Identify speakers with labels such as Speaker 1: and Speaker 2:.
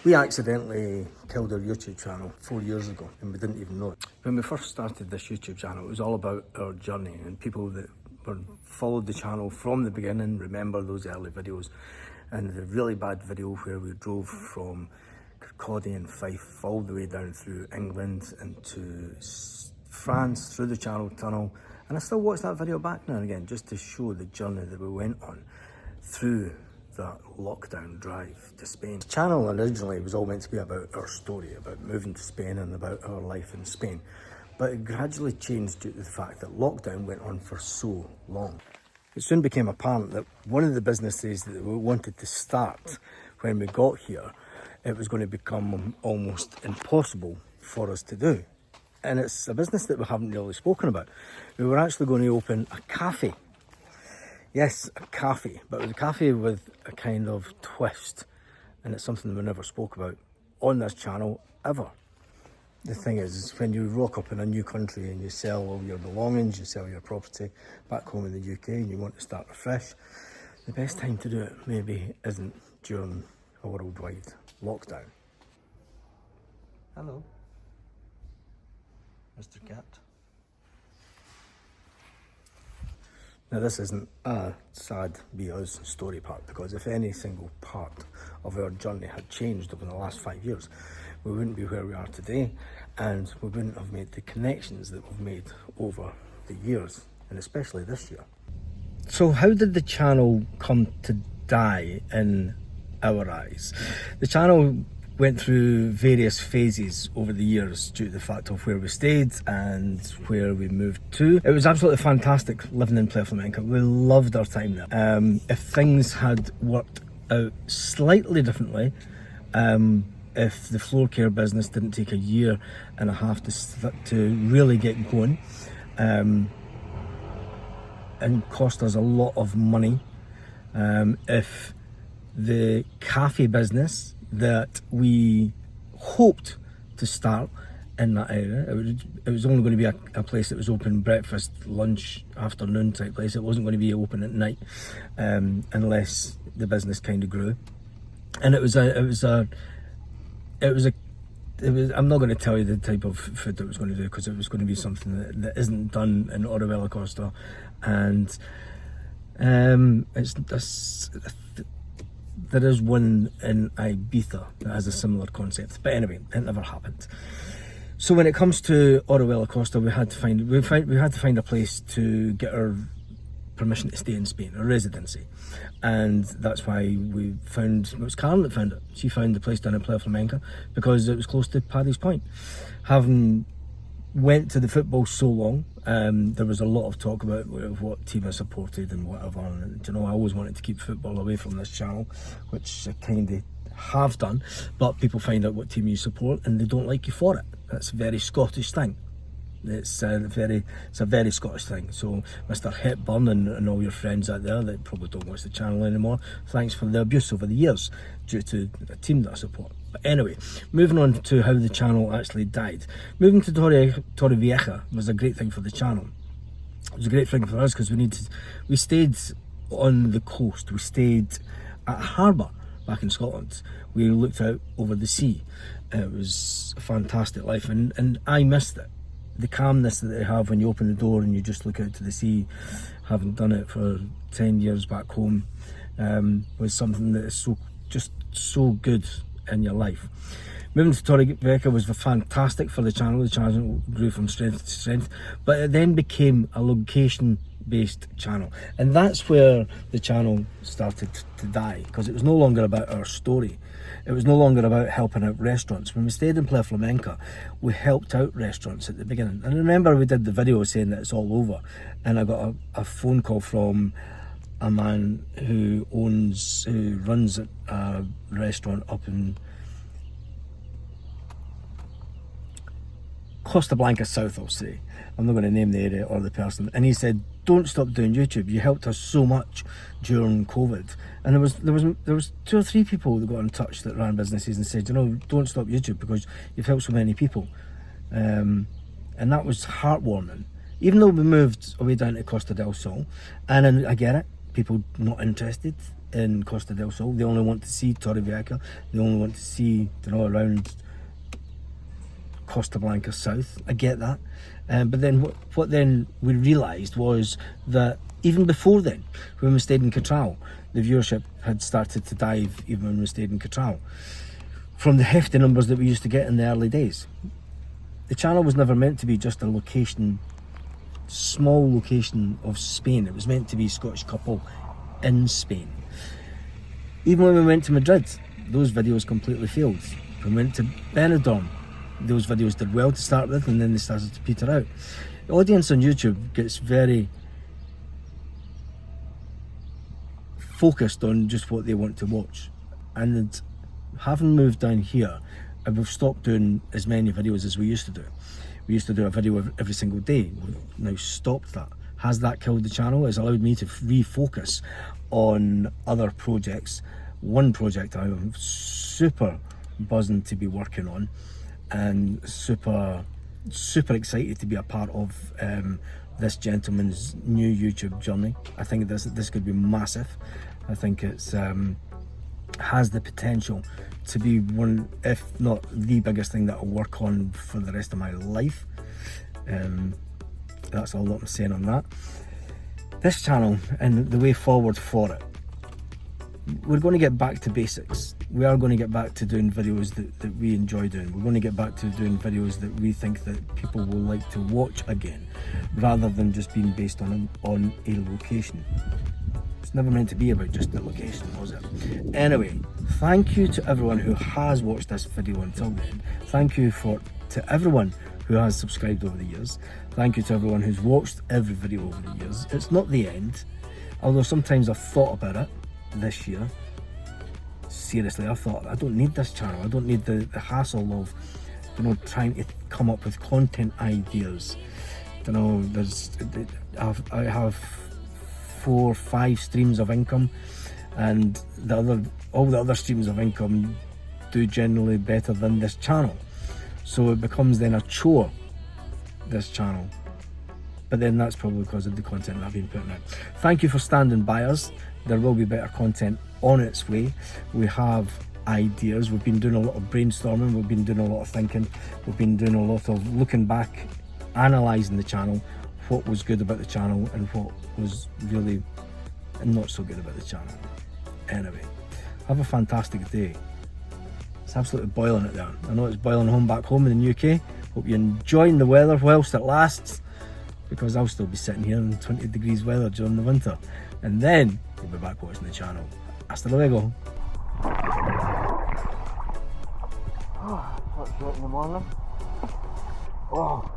Speaker 1: We accidentally killed our YouTube channel 4 years ago and we didn't even know it. When we first started this YouTube channel, it was all about our journey, and people that followed the channel from the beginning remember those early videos, and the really bad video where we drove from Kirkcaldy and Fife all the way down through England into France through the Channel Tunnel. And I still watch that video back now and again just to show the journey that we went on through that lockdown drive to Spain. The channel originally was all meant to be about our story, about moving to Spain and about our life in Spain. But it gradually changed due to the fact that lockdown went on for so long. It soon became apparent that one of the businesses that we wanted to start when we got here, it was going to become almost impossible for us to do. And it's a business that we haven't really spoken about. We were actually going to open a cafe. Yes, a cafe, but it was a cafe with a kind of twist, and it's something we never spoke about on this channel ever. The thing is when you rock up in a new country and you sell all your belongings, you sell your property back home in the UK and you want to start afresh, the best time to do it maybe isn't during a worldwide lockdown. Hello, Mr. Cat. Now this isn't a sad Be Us story part, because if any single part of our journey had changed over the last 5 years, we wouldn't be where we are today, and we wouldn't have made the connections that we've made over the years, and especially this year. So how did the channel come to die in our eyes? The channel went through various phases over the years due to the fact of where we stayed and where we moved to. It was absolutely fantastic living in Flamenca. We loved our time there. If things had worked out slightly differently, if the floor care business didn't take a year and a half to really get going, and cost us a lot of money, if the cafe business that we hoped to start in that area, it was only going to be a place that was open breakfast, lunch, afternoon type place. It wasn't going to be open at night, unless the business kind of grew. And I'm not going to tell you the type of food that it was going to do, because it was going to be something that isn't done in Orovella Costa, and there is one in Ibiza that has a similar concept, but anyway, it never happened. So when it comes to Orovella Costa, we had to find a place to get our permission to stay in Spain, a residency, and that's why it was Karen that found it. She found the place down in Flamenca because it was close to Paddy's Point. Having went to the football so long, there was a lot of talk about what team I supported and whatever, and I always wanted to keep football away from this channel, which I kind of have done, but people find out what team you support and they don't like you for it. That's a very Scottish thing. It's a very Scottish thing. So Mr. Hepburn and all your friends out there that probably don't watch the channel anymore, thanks for the abuse over the years due to a team that I support. But anyway, moving on to how the channel actually died. Moving to Torrevieja was a great thing for the channel. It was a great thing for us because we stayed on the coast. We stayed at a harbour back in Scotland. We looked out over the sea. It was a fantastic life, and I missed it. The calmness that they have when you open the door and you just look out to the sea, having done it for 10 years back home, was something that is so good in your life. Moving to Torrevieja was fantastic for the channel. The channel grew from strength to strength, but it then became a location-based channel, and that's where the channel started to die, because it was no longer about our story. It was no longer about helping out restaurants. When we stayed in Flamenca, we helped out restaurants at the beginning. And I remember we did the video saying that it's all over, and I got a phone call from a man who runs a restaurant up in Costa Blanca South, I'll say. I'm not going to name the area or the person. And he said, "Don't stop doing YouTube. You helped us so much during COVID." And there was 2 or 3 people that got in touch that ran businesses and said, "Don't stop YouTube because you've helped so many people." And that was heartwarming. Even though we moved away down to Costa del Sol, and I get it, people not interested in Costa del Sol. They only want to see Torrevieja. They only want to see, around Costa Blanca south. I get that. But then what then we realised was that even before then, when we stayed in Catral, the viewership had started to dive even when we stayed in Catral. From the hefty numbers that we used to get in the early days. The channel was never meant to be just a location, small location of Spain. It was meant to be a Scottish couple in Spain. Even when we went to Madrid, those videos completely failed. When we went to Benidorm, those videos did well to start with, and then they started to peter out. The audience on YouTube gets very focused on just what they want to watch. And having moved down here, we've stopped doing as many videos as we used to do. We used to do a video every single day. We've now stopped that. Has that killed the channel? It's allowed me to refocus on other projects. One project I'm super buzzing to be working on, and super excited to be a part of this gentleman's new YouTube journey. I think this could be massive. I think it's has the potential to be one, if not the biggest thing that I'll work on for the rest of my life. That's all that I'm saying on that. This channel and the way forward for it, we're going to get back to basics. We are going to get back to doing videos that we enjoy doing. We're going to get back to doing videos that we think that people will like to watch again, rather than just being based on a location. It's never meant to be about just the location, was it? Anyway, thank you to everyone who has watched this video until then. Thank you to everyone who has subscribed over the years. Thank you to everyone who's watched every video over the years. It's not the end, although sometimes I've thought about it this year. Seriously, I thought, I don't need this channel. I don't need the hassle of, trying to come up with content ideas. I have 4 or 5 streams of income, and all the other streams of income do generally better than this channel. So it becomes then a chore, this channel. But then that's probably because of the content that I've been putting out. Thank you for standing by us. There will be better content on its way. We have ideas. We've been doing a lot of brainstorming. We've been doing a lot of thinking. We've been doing a lot of looking back, analysing the channel, what was good about the channel and what was really not so good about the channel. Anyway, have a fantastic day. It's absolutely boiling it there. I know it's boiling back home in the UK. Hope you're enjoying the weather whilst it lasts, because I'll still be sitting here in 20 degrees weather during the winter, and then we'll be back watching the channel. Hasta luego. Oh, it's 8 in the morning. Oh.